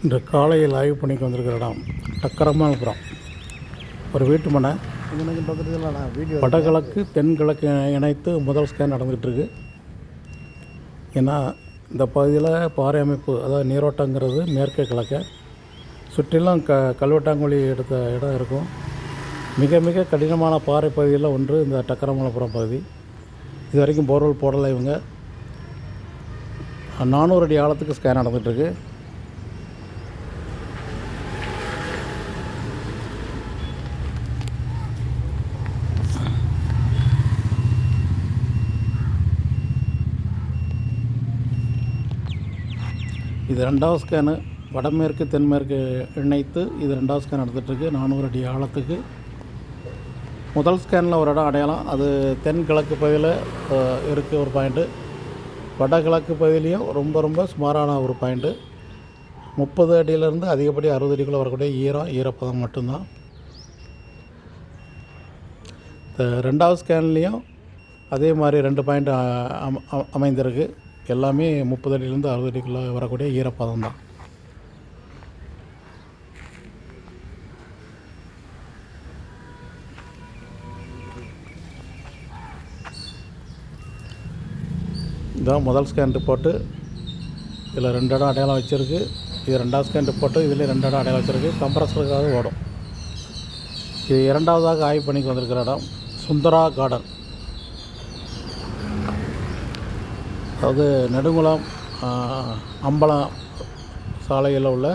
இன்று காலையில் ஆய்வு பணிக்கு வந்திருக்கிற இடம் டக்கரமாபுரம். ஒரு வீட்டு மனை வடகிழக்கு தென்கிழக்கு இணைத்து முதல் ஸ்கேன் நடந்துகிட்ருக்கு. ஏன்னா இந்த பகுதியில் பாறை அமைப்பு, அதாவது நீரோட்டங்கிறது மேற்கே கிழக்க சுற்றிலும் கல்வெட்டாங்குழி எடுத்த இடம் இருக்கும். மிக மிக கடினமான பாறை பகுதியில் ஒன்று இந்த டக்கரமாபுரம் பகுதி. இது வரைக்கும் போர்வெல் போடலை. இவங்க 400 அடி ஆழத்துக்கு ஸ்கேன் நடந்துகிட்ருக்கு. இது 2வது ஸ்கேனு. வடமேற்கு தென்மேற்கு இணைத்து இது 2வது ஸ்கேன் நடந்துகிட்ருக்கு 400 அடி ஆழத்துக்கு. முதல் ஸ்கேனில் ஒரு இடம் அடையாளம், அது தென்கிழக்கு பகுதியில் இருக்குது ஒரு பாயிண்ட்டு. வடகிழக்கு பகுதியிலையும் ரொம்ப சுமாரான ஒரு பாயிண்ட்டு. 30 அடியிலேருந்து அதிகப்படி 60 அடிக்குள்ளே வரக்கூடிய ஈரப்பதம் மட்டும்தான். இந்த 2வது ஸ்கேன்லேயும் அதே மாதிரி 2 பாயிண்ட் அமைந்திருக்கு. எல்லாமே 30 அடியிலேருந்து 60 அடிக்குள்ளே வரக்கூடிய ஈரப்பதம் தான். இதுதான் முதல் ஸ்கேன் ரிப்போர்ட்டு. இதில் 2 இடம் அடையாளம் வச்சுருக்கு. இது 2வது ஸ்கேன் ரிப்போர்ட்டு. இதில் 2 இடம் அடையாளம் வச்சுருக்கு. கம்ப்ரஸருக்காக ஓடும். இது 2வதாக ஆய்வு பண்ணிக்கு வந்திருக்கிற இடம் சுந்தரா கார்டன். அதாவது நெடுங்குளம் அம்பலம் சாலையில் உள்ள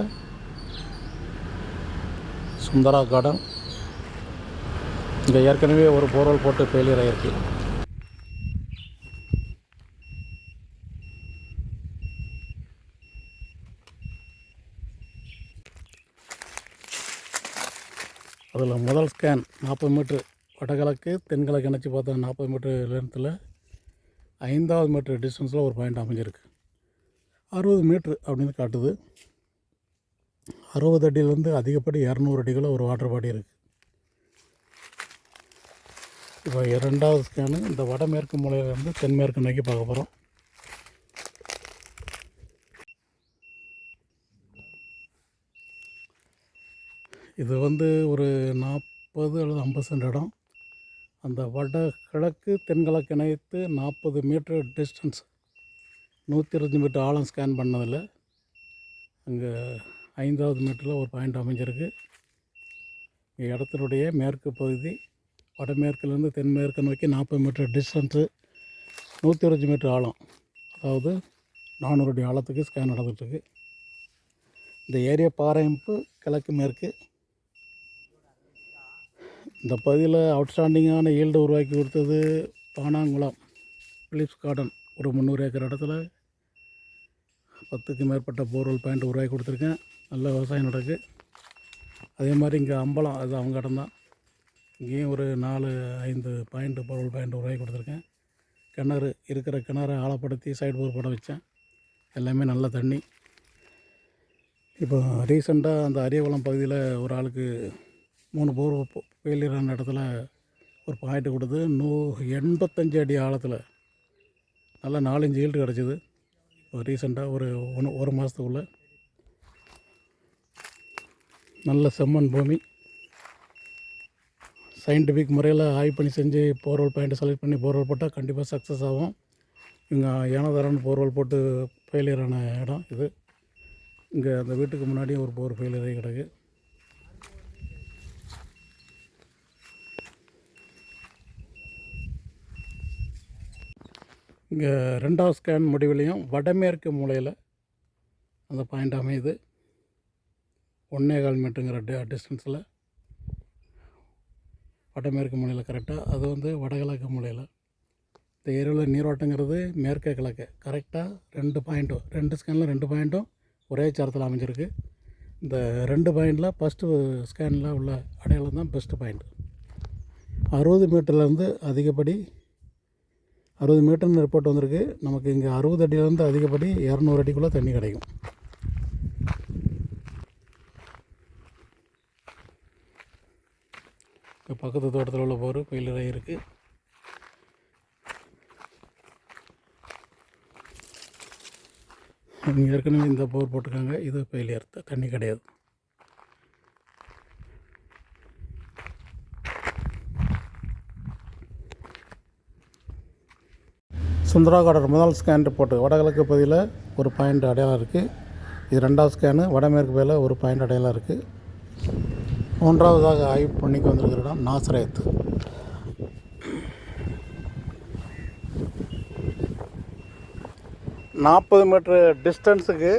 சுந்தரா கார்டன். இங்கே ஏற்கனவே ஒரு போர்வெல் போட்டு ஃபெயிலியர் ஆகிருக்கு. அதில் முதல் ஸ்கேன் 40 மீட்ரு வடகிழக்கு தென்கிழக்கு இணைச்சி பார்த்தா 40 மீட்ரு லென்த்தில் 5வது மீட்ரு டிஸ்டன்ஸில் ஒரு பாயிண்ட் அமைஞ்சிருக்கு. 60 மீட்ரு அப்படின்னு காட்டுது. 60 அடியிலேருந்து அதிகப்படி 200 அடிக்குள்ளே ஒரு வாட்டர் பாடி இருக்குது. இப்போ 2வது ஸ்கேனு இந்த வடமேற்கு மூலையிலேருந்து தென்மேற்கு நோக்கி பார்க்க போகிறோம். இது ஒரு 40 அல்லது 50 சென்ட் இடம். அந்த வடகிழக்கு தென்கிழக்கு இணைத்து 40 மீட்ரு டிஸ்டன்ஸ் 120 மீட்டர் ஆழம் ஸ்கேன் பண்ணதில் அங்கே 5வது மீட்டரில் ஒரு பாயிண்ட் அமைஞ்சிருக்கு. இடத்தினுடைய மேற்கு பகுதி வடமேற்குலேருந்து தென்மேற்கு நோக்கி 40 மீட்டர் டிஸ்டன்ஸு 120 மீட்டர் ஆழம், அதாவது 400 அடி ஆழத்துக்கு ஸ்கேன் நடந்துகிட்ருக்கு. இந்த ஏரியா பாறை அமைப்பு கிழக்கு மேற்கு. இந்த பகுதியில் அவுட்ஸ்டாண்டிங்கான ஈல்டு உருவாக்கி கொடுத்தது பானாங்குளம் பிலிப்ஸ் கார்டன். ஒரு 300 ஏக்கர் இடத்துல 10க்கு மேற்பட்ட போர்வெல் பாயிண்ட் உருவாக்கி கொடுத்துருக்கேன். நல்ல விவசாயம் நடக்குது. அதே மாதிரி இங்கே அம்பலம், அது அவங்க இடம் தான். இங்கேயும் ஒரு 4-5 பாயிண்ட் போர்வெல் பாயிண்ட் உருவாக்கி கொடுத்துருக்கேன். கிணறு இருக்கிற கிணறை ஆழப்படுத்தி சைடு போர் போட வச்சேன். எல்லாமே நல்ல தண்ணி. இப்போ ரீசெண்டாக அந்த அரியகுளம் பகுதியில் ஒரு ஆளுக்கு 3 போர் ஃபெயிலியரான இடத்துல ஒரு பாயிண்ட் கொடுத்து 85 அடி ஆழத்தில் நல்லா 4-5 ஈல்டு கிடச்சிது. இப்போ ரீசெண்டாக ஒரு மாதத்துக்குள்ளே நல்ல செம்மண் பூமி. சயின்டிஃபிக் முறையில் ஆய்வு பண்ணி செஞ்சு போர்வெல் பாயிண்ட்டை செலக்ட் பண்ணி போர்வெல் போட்டால் கண்டிப்பாக சக்ஸஸ் ஆகும். இவங்க ஏனோதாரன் போர்வெல் போட்டு ஃபெயிலியரான இடம் இது. இங்கே அந்த வீட்டுக்கு முன்னாடியே ஒரு போர் ஃபெயிலியர் ஆகி கிடக்கு. இங்கே 2வது ஸ்கேன் முடிவுலையும் வடமேற்கு மூலையில் அந்த பாயிண்ட் அமையுது. 1.25 மீட்டருங்கிற டிஸ்டன்ஸில் வடமேற்கு மூலையில் கரெக்டாக. அது வடகிழக்கு மூலையில். இந்த ஏரியாவில் நீரோட்டங்கிறது மேற்கே கிழக்கு கரெக்டாக 2 பாயிண்ட்டும் 2 ஸ்கேனில் 2 பாயிண்ட்டும் ஒரே சாரத்தில் அமைஞ்சிருக்கு. இந்த 2 பாயிண்டில் ஃபஸ்ட்டு ஸ்கேனில் உள்ள அடையாளம் தான் பெஸ்ட்டு பாயிண்ட். 60 மீட்டர்லேருந்து அதிகப்படி 60 மீட்டர்னு ரிப்போர்ட் வந்திருக்கு. நமக்கு இங்கே 60 அடியிலேருந்து அதிகப்படி 200 அடிக்குள்ளே தண்ணி கிடைக்கும். இப்போ பக்கத்து தோட்டத்தில் உள்ள போர் ஃபெயிலியர் ஆகிருக்கு. இங்கே ஏற்கனவே இந்த போர் போட்டிருக்காங்க, இது ஃபெயிலியர், தண்ணி கிடையாது. சுந்தராகாடர் முதல் ஸ்கேன் ரிப்போர்ட்டு வடகிழக்கு பகுதியில் ஒரு பாயிண்ட் அடையாளம் இருக்குது. இது ரெண்டாவது ஸ்கேனு வடமேற்கு பகுதியில் ஒரு பாயிண்ட் அடையாளம் இருக்குது. மூன்றாவதாக ஆய்வு பண்ணிக்கு வந்திருக்கிற இடம் நாசரேத். நாற்பது மீட்ரு டிஸ்டன்ஸுக்கு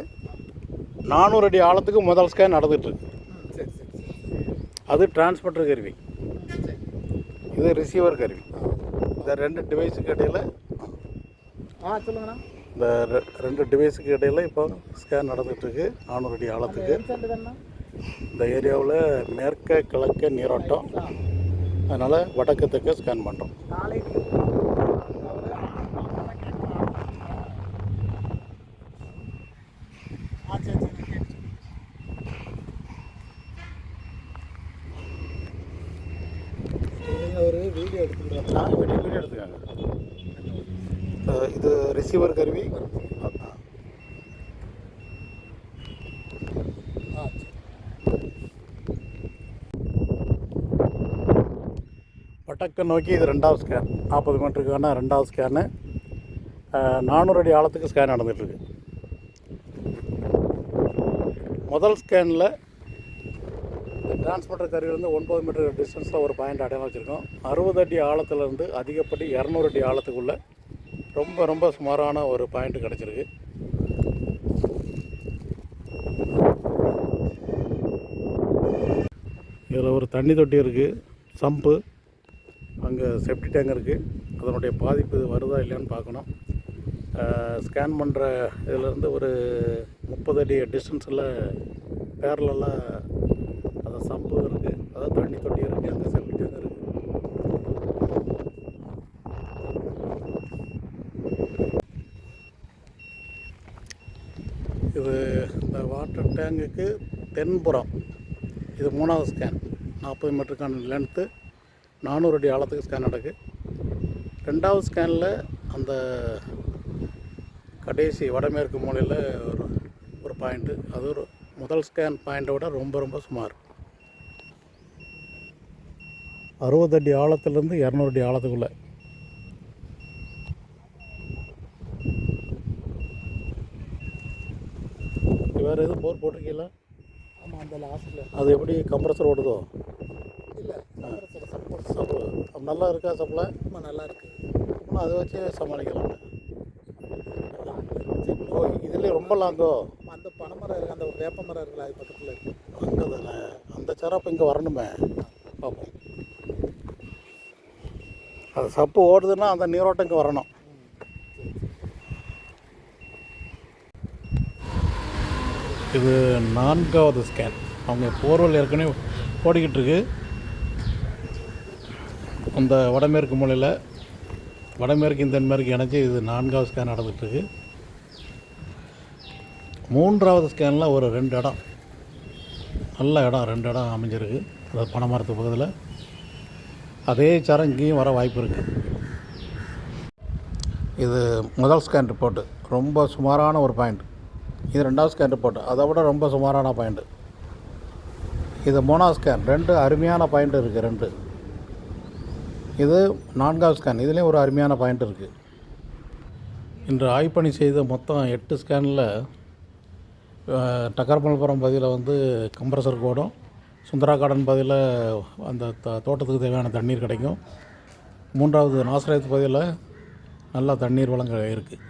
400 அடி ஆழத்துக்கு முதல் ஸ்கேன் நடந்துகிட்ருக்கு. அது டிரான்ஸ்மிட்டர் கருவி, இது ரிசீவர் கருவி. இந்த ரெண்டு டிவைஸுக்கு இடையில் சொல்லுங்கண்ணா. இந்த ரெண்டு டிவைஸுக்கு இடையில் இப்போ ஸ்கேன் நடந்துகிட்ருக்கு 400 அடி ஆழத்துக்கு. இந்த ஏரியாவில் மேற்க கிழக்க நீரோட்டம், அதனால் வடக்கு தெற்க ஸ்கேன் பண்ணுறோம். ஒரு வீடியோ எடுத்துக்கிறாங்க. வீடியோ எடுத்துக்காங்க. இது ரிசீவர் கருவி. வடக்கு நோக்கி இது ரெண்டாவது ஸ்கேன், 40 மீட்டருக்கான ரெண்டாவது ஸ்கேனு. 400 அடி ஆழத்துக்கு ஸ்கேன் நடந்துகிட்ருக்கு. முதல் ஸ்கேனில் டிரான்ஸ்மிட்டர் கருவிலேருந்து 9 மீட்டர் டிஸ்டன்ஸில் ஒரு பாயிண்ட் அடையாளம் வச்சுருக்கோம். 60 அடி ஆழத்துலேருந்து அதிகப்படி 200 அடி ஆழத்துக்குள்ளே ரொம்ப சுமாரான ஒரு பாயிண்ட் கிடச்சிருக்கு. இதில் ஒரு தண்ணி தொட்டி இருக்குது, சம்பு, அங்கே செப்டி டேங்க் இருக்குது. அதனுடைய பாதிப்பு வருதா இல்லையான்னு பார்க்கணும். ஸ்கேன் பண்ணுற இதிலேருந்து ஒரு 30 அடி டிஸ்டன்ஸில் பேரலாக அந்த சம்பு இருக்குது, அதாவது தண்ணி தொட்டி இருக்குது, அங்கே செப்டி டேங்க் இருக்குது. இது இந்த வாட்டர் டேங்குக்கு தென்புறம் இது 3வது ஸ்கேன். 40 மீட்டருக்கான லென்த்து, 400 அடி ஆழத்துக்கு ஸ்கேன் நடக்கு. 2வது ஸ்கேனில் அந்த கடைசி வடமேற்கு மூலையில் ஒரு பாயிண்ட்டு, அது ஒரு முதல் ஸ்கேன் பாயிண்ட்டை விட ரொம்ப சுமார் 60 அடி ஆழத்துலேருந்து 200 அடி ஆழத்துக்குள்ளே. வேறு எதுவும் போர் போட்டிருக்கீங்களா? ஆமாம், அந்த லாஸ்ட்டில். அது எப்படி கம்ப்ரஸர் ஓடுதோ? இல்லை, சப்பு நல்லா இருக்கா? சப்ளை நல்லா இருக்குது. இன்னும் அதை வச்சு சமாளிக்கலாம். ஓ, இதுலேயே ரொம்ப லாங்கோ? அந்த பனைமரம் இருக்குது, அந்த வேப்ப மரம் இருக்குல்ல, அது பக்கத்தில் இருக்குது. அங்கே தானே அந்த சிறப்பு இங்கே வரணுமே, பார்ப்போம். அது சப்பு ஓடுதுன்னா அந்த நீரோட்டம் இங்கே வரணும். இது 4வது ஸ்கேன். அவங்க போர்வெல் ஏற்கனவே ஓடிக்கிட்டு இருக்கு. அந்த வடமேற்கு மூலையில் வடமேற்கு தென்மேற்கு இணைச்சி இது 4வது ஸ்கேன் நடந்துகிட்ருக்கு. 3வது ஸ்கேனில் ஒரு 2 இடம், நல்ல இடம், 2 இடம் அமைஞ்சிருக்கு. அதாவது பனைமரத்து பக்கத்தில். அதே சரம் இங்கேயும் வர வாய்ப்பு இருக்குது. இது முதல் ஸ்கேன் ரிப்போர்ட்டு, ரொம்ப சுமாரான ஒரு பாயிண்ட். இது 2வது ஸ்கேன் ரிப்போர்ட்டு, அதை விட ரொம்ப சுமாரான பாயிண்ட்டு. இது 3வது ஸ்கேன், 2 அருமையான பாயிண்ட் இருக்குது, 2. இது 4வது ஸ்கேன், இதுலேயும் ஒரு அருமையான பாயிண்ட் இருக்குது. இன்று ஆய்வுப்பணி செய்த மொத்தம் 8 ஸ்கேனில் டக்கர்மல்புரம் பகுதியில் வந்து கம்ப்ரஸர் ஓடும். சுந்தராகாடன் பகுதியில் அந்த தோட்டத்துக்கு தேவையான தண்ணீர் கிடைக்கும். 3வது நாசரேத் பகுதியில் நல்லா தண்ணீர் வளங்கள் இருக்குது.